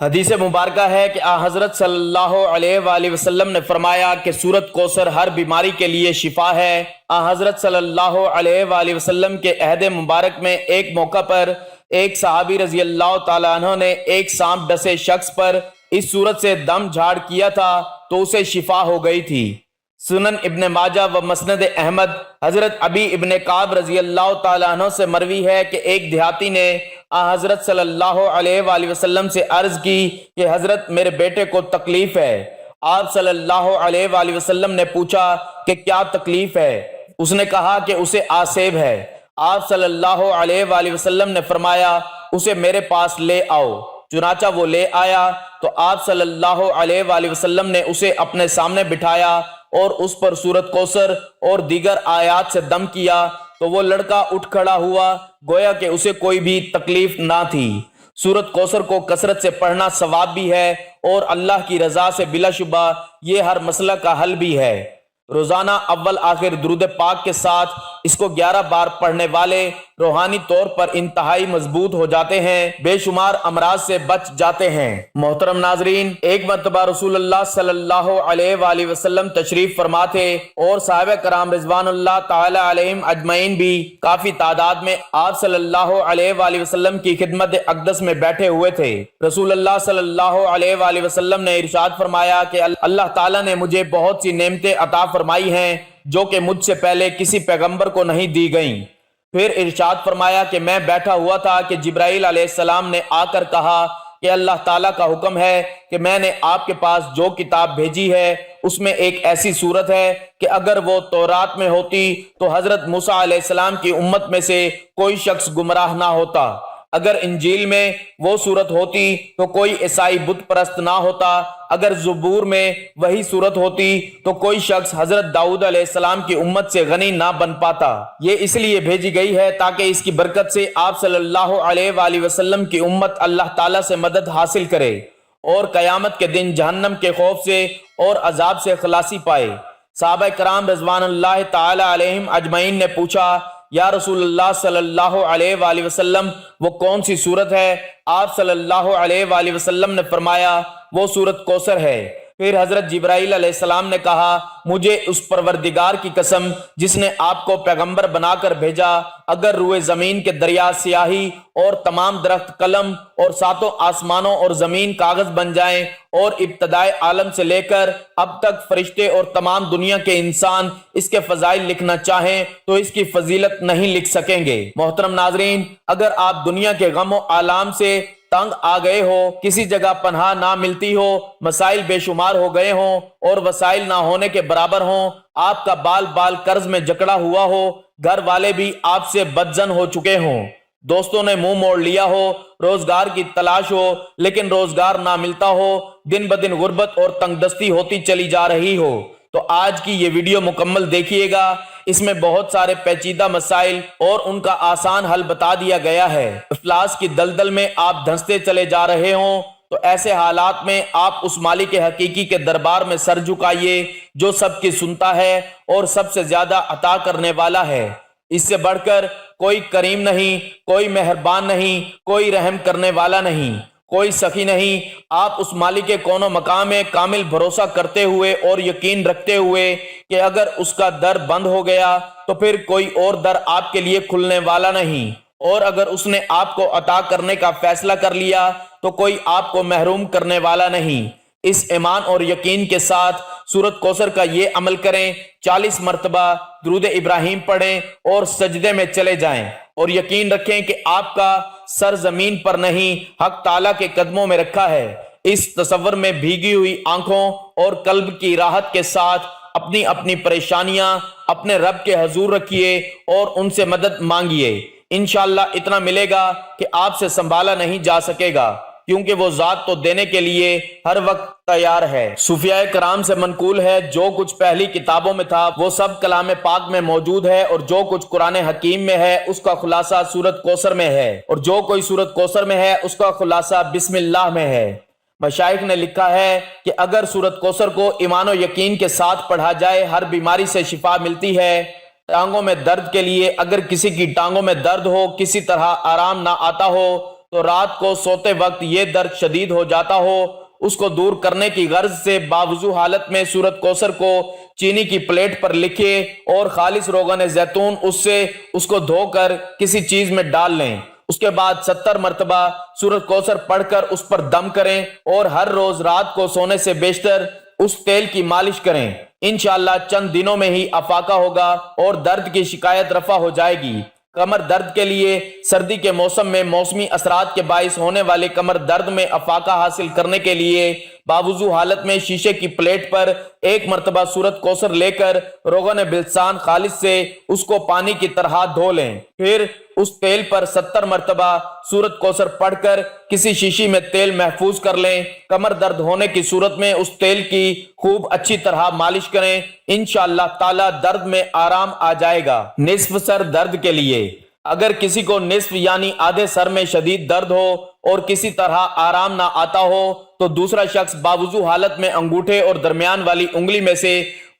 حدیث مبارکہ ہے کہ حضرت صلی اللہ علیہ وآلہ وسلم نے فرمایا کہ سورۃ کوثر ہر بیماری کے لیے شفا ہے۔ حضرت صلی اللہ علیہ وآلہ وسلم کے عہد مبارک میں ایک موقع پر ایک صحابی رضی اللہ تعالیٰ عنہ نے ایک سانپ ڈسے شخص پر اس صورت سے دم جھاڑ کیا تھا تو اسے شفا ہو گئی تھی۔ سنن ابن ماجہ و مسند احمد حضرت ابی ابن کعب رضی اللہ تعالیٰ عنہ سے مروی ہے کہ ایک دیہاتی نے حضرت صلی اللہ علیہ وآلہ وسلم سے عرض کی کہ حضرت میرے بیٹے کو تکلیف ہے۔ آپ صلی اللہ علیہ وآلہ وسلم نے پوچھا کہ کیا تکلیف ہے؟ اس نے کہا کہ اسے آسیب ہے۔ آپ صلی اللہ علیہ وآلہ وسلم نے فرمایا اسے میرے پاس لے آؤ۔ چنانچہ وہ لے آیا تو آپ صلی اللہ علیہ وآلہ وسلم نے اسے اپنے سامنے بٹھایا اور اس پر سورۃ کوثر اور دیگر آیات سے دم کیا تو وہ لڑکا اٹھ کھڑا ہوا گویا کہ اسے کوئی بھی تکلیف نہ تھی۔ سورۃ کوثر کو کثرت سے پڑھنا ثواب بھی ہے اور اللہ کی رضا سے بلا شبہ یہ ہر مسئلہ کا حل بھی ہے۔ روزانہ اول آخر درود پاک کے ساتھ اس کو 11 بار پڑھنے والے روحانی طور پر انتہائی مضبوط ہو جاتے ہیں، بے شمار امراض سے بچ جاتے ہیں۔ محترم ناظرین، ایک مرتبہ رسول اللہ صلی اللہ علیہ وآلہ وسلم تشریف فرما تھے اور صحابہ کرام رضوان اللہ تعالی علیہم اجمعین بھی کافی تعداد میں آپ صلی اللہ علیہ وآلہ وسلم کی خدمت اقدس میں بیٹھے ہوئے تھے۔ رسول اللہ صلی اللہ علیہ وآلہ وسلم نے ارشاد فرمایا کہ اللہ تعالیٰ نے مجھے بہت سی نعمتیں عطا فرمائی ہیں جو کہ مجھ سے پہلے کسی پیغمبر کو نہیں دی گئیں۔ پھر ارشاد فرمایا کہ میں بیٹھا ہوا تھا کہ جبرائیل علیہ السلام نے آ کر کہا کہ اللہ تعالیٰ کا حکم ہے کہ میں نے آپ کے پاس جو کتاب بھیجی ہے اس میں ایک ایسی صورت ہے کہ اگر وہ تورات میں ہوتی تو حضرت موسیٰ علیہ السلام کی امت میں سے کوئی شخص گمراہ نہ ہوتا، اگر انجیل میں وہ صورت ہوتی تو کوئی عیسائی بت پرست نہ ہوتا، اگر زبور میں وہی صورت ہوتی تو کوئی شخص حضرت داؤد علیہ السلام کی امت سے غنی نہ بن پاتا۔ یہ اس لیے بھیجی گئی ہے تاکہ اس کی برکت سے آپ صلی اللہ علیہ وآلہ وسلم کی امت اللہ تعالیٰ سے مدد حاصل کرے اور قیامت کے دن جہنم کے خوف سے اور عذاب سے خلاصی پائے۔ صحابہ کرام رضوان اللہ تعالی علیہم اجمعین نے پوچھا یا رسول اللہ صلی اللہ علیہ وآلہ وسلم وہ کون سی صورت ہے؟ آپ صلی اللہ علیہ وآلہ وسلم نے فرمایا وہ سورۃ کوثر ہے۔ پھر حضرت جبرائیل علیہ السلام نے کہا مجھے اس پروردگار کی قسم جس نے آپ کو پیغمبر بنا کر بھیجا، اگر روئے زمین کے دریا سیاہی اور تمام درخت قلم اور ساتوں آسمانوں اور زمین کاغذ بن جائیں اور ابتدائے عالم سے لے کر اب تک فرشتے اور تمام دنیا کے انسان اس کے فضائل لکھنا چاہیں تو اس کی فضیلت نہیں لکھ سکیں گے۔ محترم ناظرین، اگر آپ دنیا کے غم و آلام سے تنگ آ گئے ہو، کسی جگہ پناہ نہ ملتی ہو، مسائل بے شمار ہو گئے ہوں اور وسائل نہ ہونے کے برابر ہوں، آپ کا بال بال قرض میں جکڑا ہوا ہو، گھر والے بھی آپ سے بدظن ہو چکے ہوں، دوستوں نے منہ موڑ لیا ہو، روزگار کی تلاش ہو لیکن روزگار نہ ملتا ہو، دن بدن غربت اور تنگ دستی ہوتی چلی جا رہی ہو، تو آج کی یہ ویڈیو مکمل دیکھیے گا۔ اس میں بہت سارے پیچیدہ مسائل اور ان کا آسان حل بتا دیا گیا ہے۔ افلاس کی دلدل میں آپ دھنستے چلے جا رہے ہوں تو ایسے حالات میں آپ اس مالک حقیقی کے دربار میں سر جھکائیے جو سب کی سنتا ہے اور سب سے زیادہ عطا کرنے والا ہے۔ اس سے بڑھ کر کوئی کریم نہیں، کوئی مہربان نہیں، کوئی رحم کرنے والا نہیں، کوئی سخی نہیں۔ آپ اس مالک کون و مقام میں کامل بھروسہ کرتے ہوئے اور یقین رکھتے ہوئے کہ اگر اس کا در بند ہو گیا تو پھر کوئی اور در آپ کے لیے کھلنے والا نہیں، اور اگر اس نے آپ کو عطا کرنے کا فیصلہ کر لیا تو کوئی آپ کو محروم کرنے والا نہیں۔ اس ایمان اور یقین کے ساتھ سورۃ کوثر کا یہ عمل کریں، 40 مرتبہ درود ابراہیم پڑھیں اور سجدے میں چلے جائیں اور یقین رکھیں کہ آپ کا سر زمین پر نہیں حق تعالیٰ کے قدموں میں رکھا ہے۔ اس تصور میں بھیگی ہوئی آنکھوں اور قلب کی راحت کے ساتھ اپنی اپنی پریشانیاں اپنے رب کے حضور رکھیے اور ان سے مدد مانگیے۔ انشاءاللہ اتنا ملے گا کہ آپ سے سنبھالا نہیں جا سکے گا، کیونکہ وہ ذات تو دینے کے لیے ہر وقت تیار ہے۔ صوفیاء کرام سے منقول ہے جو کچھ پہلی کتابوں میں تھا وہ سب کلام پاک میں موجود ہے، اور جو کچھ قرآن حکیم میں ہے اس کا خلاصہ سورۃ کوثر میں ہے، اور جو کوئی سورۃ کوثر میں ہے اس کا خلاصہ بسم اللہ میں ہے۔ مشائخ نے لکھا ہے کہ اگر سورۃ کوثر کو ایمان و یقین کے ساتھ پڑھا جائے ہر بیماری سے شفا ملتی ہے۔ ٹانگوں میں درد کے لیے اگر کسی کی ٹانگوں میں درد ہو، کسی طرح آرام نہ آتا ہو تو رات کو سوتے وقت یہ درد شدید ہو جاتا ہو، اس کو دور کرنے کی غرض سے باوضو حالت میں سورۃ کوثر کو چینی کی پلیٹ پر لکھے اور خالص روغن زیتون اس کو دھو کر کسی چیز میں ڈال لیں۔ اس کے بعد 70 مرتبہ سورۃ کوثر پڑھ کر اس پر دم کریں اور ہر روز رات کو سونے سے بیشتر اس تیل کی مالش کریں۔ انشاءاللہ چند دنوں میں ہی افاقہ ہوگا اور درد کی شکایت رفع ہو جائے گی۔ کمر درد کے لیے سردی کے موسم میں موسمی اثرات کے باعث ہونے والے کمر درد میں افاقہ حاصل کرنے کے لیے باوضو حالت میں شیشے کی پلیٹ پر 1 مرتبہ سورۃ کوثر لے کر روغن بلسان خالص سے اس کو پانی کی طرح دھو لیں، پھر اس تیل پر 70 مرتبہ سورۃ کوثر پڑھ کر کسی شیشی میں تیل محفوظ کر لیں۔ کمر درد ہونے کی صورت میں اس تیل کی خوب اچھی طرح مالش کریں، انشاءاللہ تعالی درد میں آرام آ جائے گا۔ نصف سر درد کے لیے اگر کسی کو نصف یعنی آدھے سر میں شدید درد ہو اور کسی طرح آرام نہ آتا ہو تو دوسرا شخص باوضو حالت میں انگوٹھے اور درمیان والی انگلی میں سے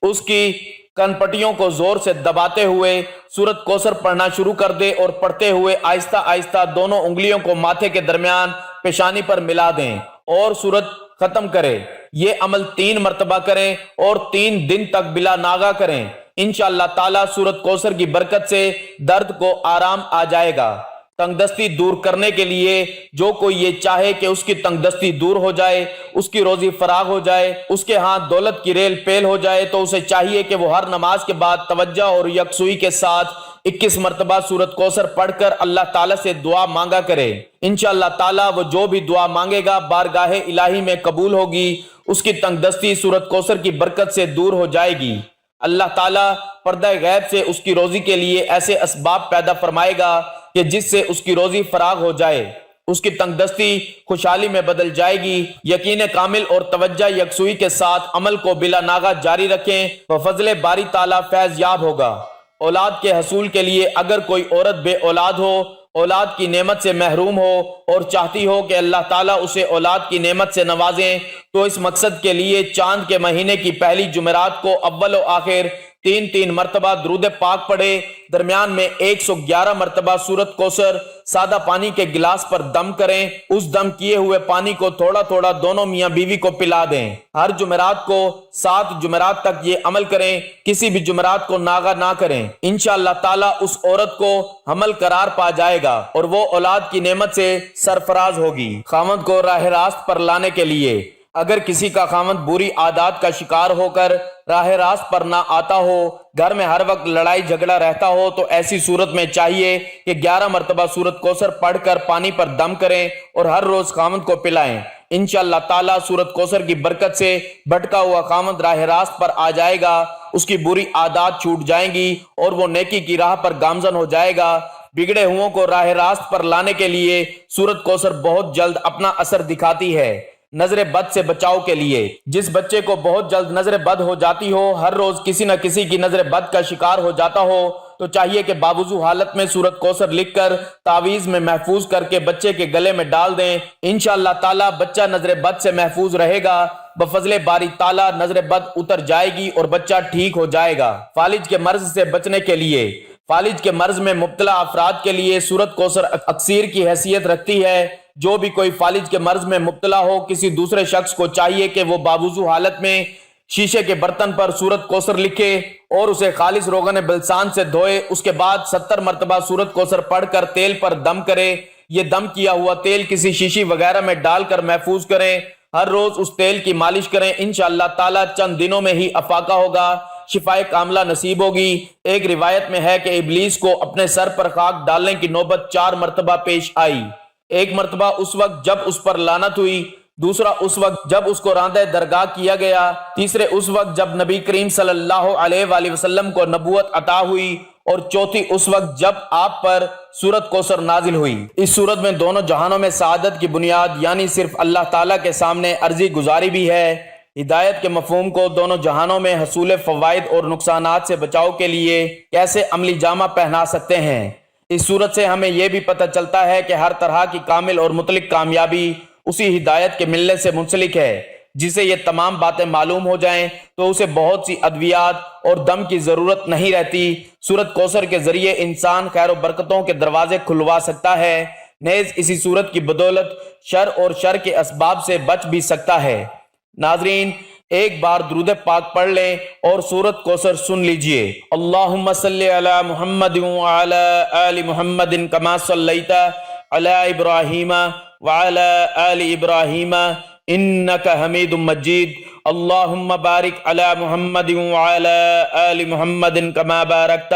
اس کی کن پٹیوں کو زور سے دباتے ہوئے سورۃ کوثر پڑھنا شروع کر دے اور پڑھتے ہوئے آہستہ آہستہ دونوں انگلیوں کو ماتھے کے درمیان پیشانی پر ملا دیں اور سورت ختم کرے۔ یہ عمل 3 مرتبہ کریں اور 3 دن تک بلا ناغہ کریں، انشاءاللہ تعالی سورۃ کوثر کی برکت سے درد کو آرام آ جائے گا۔ تنگ دستی دور کرنے کے لیے جو کوئی یہ چاہے کہ اس کی تنگ دستی دور ہو جائے، اس کی روزی فراغ ہو جائے، اس کے ہاں دولت کی ریل پیل ہو جائے، تو اسے چاہیے کہ وہ ہر نماز کے بعد توجہ اور یکسوئی کے ساتھ 21 مرتبہ سورۃ کوثر پڑھ کر اللہ تعالیٰ سے دعا مانگا کرے۔ انشاءاللہ تعالیٰ وہ جو بھی دعا مانگے گا بارگاہ الہی میں قبول ہوگی، اس کی تنگ دستی سورۃ کوثر کی برکت سے دور ہو جائے گی۔ اللہ تعالیٰ پردہ غیب سے اس کی روزی کے لیے ایسے اسباب پیدا فرمائے گا کہ جس سے اس کی روزی فراغ ہو جائے، اس کی تنگ دستی خوشحالی میں بدل جائے گی۔ یقین کامل اور توجہ یکسوئی کے ساتھ عمل کو بلا ناغہ جاری رکھیں، وہ فضل باری تعالیٰ فیض یاب ہوگا۔ اولاد کے حصول کے لیے اگر کوئی عورت بے اولاد ہو، اولاد کی نعمت سے محروم ہو اور چاہتی ہو کہ اللہ تعالیٰ اسے اولاد کی نعمت سے نوازیں، تو اس مقصد کے لیے چاند کے مہینے کی پہلی جمعرات کو اول و آخر 3 مرتبہ درود پاک پڑھے، درمیان میں 111 مرتبہ سورۃ کوثر سادہ پانی کے گلاس پر دم کریں، اس دم کیے ہوئے پانی کو تھوڑا تھوڑا دونوں میاں بیوی کو پلا دیں۔ ہر جمعرات کو 7 جمعرات تک یہ عمل کریں، کسی بھی جمعرات کو ناغہ نہ کریں، انشاءاللہ تعالیٰ اس عورت کو حمل قرار پا جائے گا اور وہ اولاد کی نعمت سے سرفراز ہوگی۔ خاوند کو راہ راست پر لانے کے لیے اگر کسی کا خاوند بری عادات کا شکار ہو کر راہ راست پر نہ آتا ہو، گھر میں ہر وقت لڑائی جھگڑا رہتا ہو، تو ایسی صورت میں چاہیے کہ 11 مرتبہ سورۃ کوثر پڑھ کر پانی پر دم کریں اور ہر روز خاوند کو پلائیں۔ انشاءاللہ تعالیٰ سورۃ کوثر کی برکت سے بھٹکا ہوا خاوند راہ راست پر آ جائے گا، اس کی بری عادات چھوٹ جائیں گی اور وہ نیکی کی راہ پر گامزن ہو جائے گا۔ بگڑے ہوں کو راہ راست پر لانے کے لیے سورۃ کوثر بہت جلد اپنا اثر دکھاتی ہے۔ نظر بد سے بچاؤ کے لیے جس بچے کو بہت جلد نظر بد ہو جاتی ہو، ہر روز کسی نہ کسی کی نظر بد کا شکار ہو جاتا ہو، تو چاہیے کہ باوضو حالت میں سورۃ کوثر لکھ کر تعویذ میں محفوظ کر کے بچے کے گلے میں ڈال دیں، انشاءاللہ تعالیٰ بچہ نظر بد سے محفوظ رہے گا، بفضل باری تعالیٰ نظر بد اتر جائے گی اور بچہ ٹھیک ہو جائے گا۔ فالج کے مرض سے بچنے کے لیے فالج کے مرض میں مبتلا افراد کے لیے سورۃ کوثر اکسیر کی حیثیت رکھتی ہے۔ جو بھی کوئی فالج کے مرض میں مبتلا ہو، کسی دوسرے شخص کو چاہیے کہ وہ باوضو حالت میں شیشے کے برتن پر سورۃ کوثر لکھے اور اسے خالص روغن بلسان سے دھوئے، اس کے بعد 70 مرتبہ سورۃ کوثر پڑھ کر تیل پر دم کرے۔ یہ دم کیا ہوا تیل کسی شیشی وغیرہ میں ڈال کر محفوظ کریں، ہر روز اس تیل کی مالش کریں، انشاءاللہ تعالیٰ چند دنوں میں ہی افاقہ ہوگا، شفائے کاملہ نصیب ہوگی۔ ایک روایت میں ہے کہ ابلیس کو اپنے سر پر خاک ڈالنے کی نوبت 4 مرتبہ پیش آئی۔ ایک مرتبہ اس وقت جب اس پر لعنت ہوئی، دوسرا اس وقت جب اس کو راندہ درگاہ کیا گیا، تیسرے اس وقت جب نبی کریم صلی اللہ علیہ وآلہ وسلم کو نبوت عطا ہوئی، اور چوتھی اس وقت جب آپ پر سورۃ کوثر نازل ہوئی۔ اس سورت میں دونوں جہانوں میں سعادت کی بنیاد یعنی صرف اللہ تعالیٰ کے سامنے عرضی گزاری بھی ہے۔ ہدایت کے مفہوم کو دونوں جہانوں میں حصول فوائد اور نقصانات سے بچاؤ کے لیے کیسے عملی جامہ پہنا سکتے ہیں۔ اس صورت سے ہمیں یہ بھی پتہ چلتا ہے کہ ہر طرح کی کامل اور مطلق کامیابی اسی ہدایت کے ملنے سے منسلک ہے۔ جسے یہ تمام باتیں معلوم ہو جائیں تو اسے بہت سی ادویات اور دم کی ضرورت نہیں رہتی۔ سورۃ کوثر کے ذریعے انسان خیر و برکتوں کے دروازے کھلوا سکتا ہے۔ نیز اسی صورت کی بدولت شر اور شر کے اسباب سے بچ بھی سکتا ہے۔ ناظرین، ایک بار درود پاک پڑھ لیں اور سورت کوثر سن لیجئے۔ اللہم صلی علی محمد وعلی آل محمد کما صلیت علی ابراہیم وعلی آل ابراہیم انک حمید مجید۔ اللہم بارک علی محمد وعلی آل محمد کما بارکت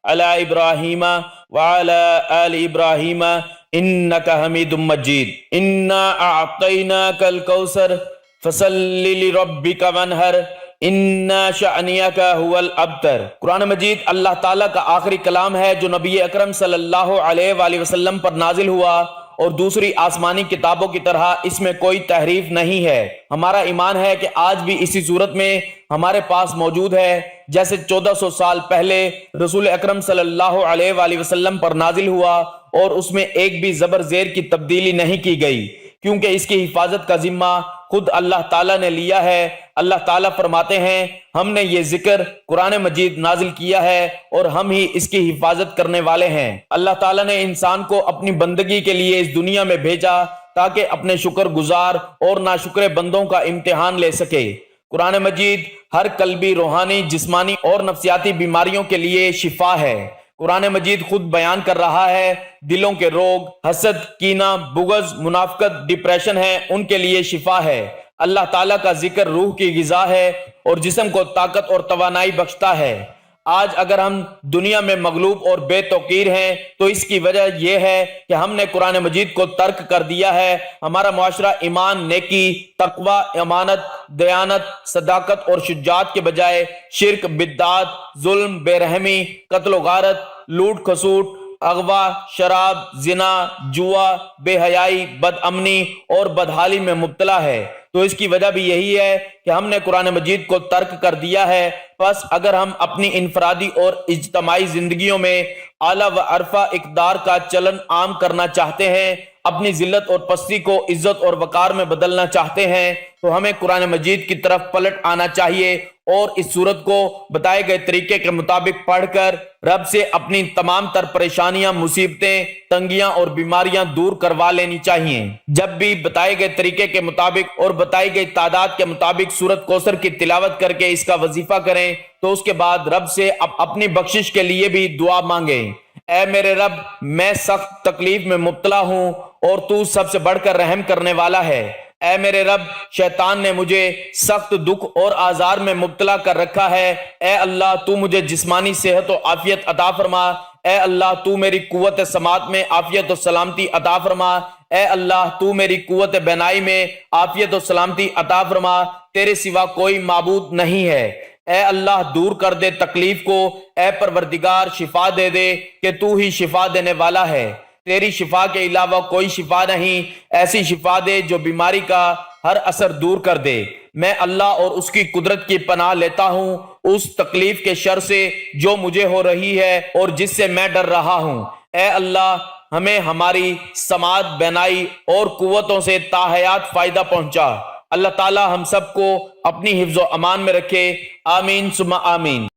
علی ابراہیم وعلی آل ابراہیم انک حمید مجید۔ انا اعطیناک الکوثر فصلی لربک وانحر ان شأنک هو الابتر۔ قرآن مجید اللہ تعالیٰ کا آخری کلام ہے جو نبی اکرم صلی اللہ علیہ وآلہ وسلم پر نازل ہوا، اور دوسری آسمانی کتابوں کی طرح اس میں کوئی تحریف نہیں ہے۔ ہمارا ایمان ہے کہ آج بھی اسی صورت میں ہمارے پاس موجود ہے جیسے 1400 سال پہلے رسول اکرم صلی اللہ علیہ وآلہ وسلم پر نازل ہوا، اور اس میں ایک بھی زبر زیر کی تبدیلی نہیں کی گئی، کیونکہ اس کی حفاظت کا ذمہ خود اللہ تعالیٰ نے لیا ہے۔ اللہ تعالیٰ فرماتے ہیں، ہم نے یہ ذکر قرآن مجید نازل کیا ہے اور ہم ہی اس کی حفاظت کرنے والے ہیں۔ اللہ تعالیٰ نے انسان کو اپنی بندگی کے لیے اس دنیا میں بھیجا تاکہ اپنے شکر گزار اور ناشکر بندوں کا امتحان لے سکے۔ قرآن مجید ہر قلبی، روحانی، جسمانی اور نفسیاتی بیماریوں کے لیے شفا ہے۔ قرآن مجید خود بیان کر رہا ہے دلوں کے روگ، حسد، کینہ، بغض، منافقت، ڈپریشن ہے، ان کے لیے شفا ہے۔ اللہ تعالیٰ کا ذکر روح کی غذا ہے اور جسم کو طاقت اور توانائی بخشتا ہے۔ آج اگر ہم دنیا میں مغلوب اور بے توقیر ہیں تو اس کی وجہ یہ ہے کہ ہم نے قرآن مجید کو ترک کر دیا ہے۔ ہمارا معاشرہ ایمان، نیکی، تقوی، امانت، دیانت، صداقت اور شجاعت کے بجائے شرک، بدعات، ظلم، بے رحمی، قتل و غارت، لوٹ کھسوٹ، اغوا، شراب، زنا، جوا، بے حیائی، بد امنی اور بدحالی میں مبتلا ہے۔ تو اس کی وجہ بھی یہی ہے کہ ہم نے قرآن مجید کو ترک کر دیا ہے۔ بس اگر ہم اپنی انفرادی اور اجتماعی زندگیوں میں اعلیٰ و عرفہ اقدار کا چلن عام کرنا چاہتے ہیں، اپنی ذلت اور پستی کو عزت اور وقار میں بدلنا چاہتے ہیں، تو ہمیں قرآن مجید کی طرف پلٹ آنا چاہیے اور اس صورت کو بتائے گئے طریقے کے مطابق پڑھ کر رب سے اپنی تمام تر پریشانیاں، مصیبتیں، تنگیاں اور بیماریاں دور کروا لینی چاہیے۔ جب بھی بتائے گئے طریقے کے مطابق اور بتائی گئی تعداد کے مطابق سورت کوثر کی تلاوت کر کے اس کا وظیفہ کریں تو اس کے بعد رب سے اپنی بخشش کے لیے بھی دعا مانگیں۔ اے میرے رب، میں سخت تکلیف میں مبتلا ہوں اور تو سب سے بڑھ کر رحم کرنے والا ہے۔ اے میرے رب، شیطان نے مجھے سخت دکھ اور آزار میں مبتلا کر رکھا ہے۔ اے اللہ، تو مجھے جسمانی صحت و عافیت عطا فرما۔ اے اللہ، تو میری قوت سماعت میں عافیت و سلامتی عطا فرما۔ اے اللہ، تو میری قوت بینائی میں عافیت و سلامتی عطا فرما۔ تیرے سوا کوئی معبود نہیں ہے۔ اے اللہ، دور کر دے تکلیف کو۔ اے پروردگار، شفا دے دے کہ تو ہی شفا دینے والا ہے۔ تیری شفا کے علاوہ کوئی شفا نہیں۔ ایسی شفا دے جو بیماری کا ہر اثر دور کر دے۔ میں اللہ اور اس کی قدرت کی پناہ لیتا ہوں اس تکلیف کے شر سے جو مجھے ہو رہی ہے اور جس سے میں ڈر رہا ہوں۔ اے اللہ، ہمیں ہماری سماعت، بینائی اور قوتوں سے تا حیات فائدہ پہنچا۔ اللہ تعالی ہم سب کو اپنی حفظ و امان میں رکھے۔ آمین ثم آمین۔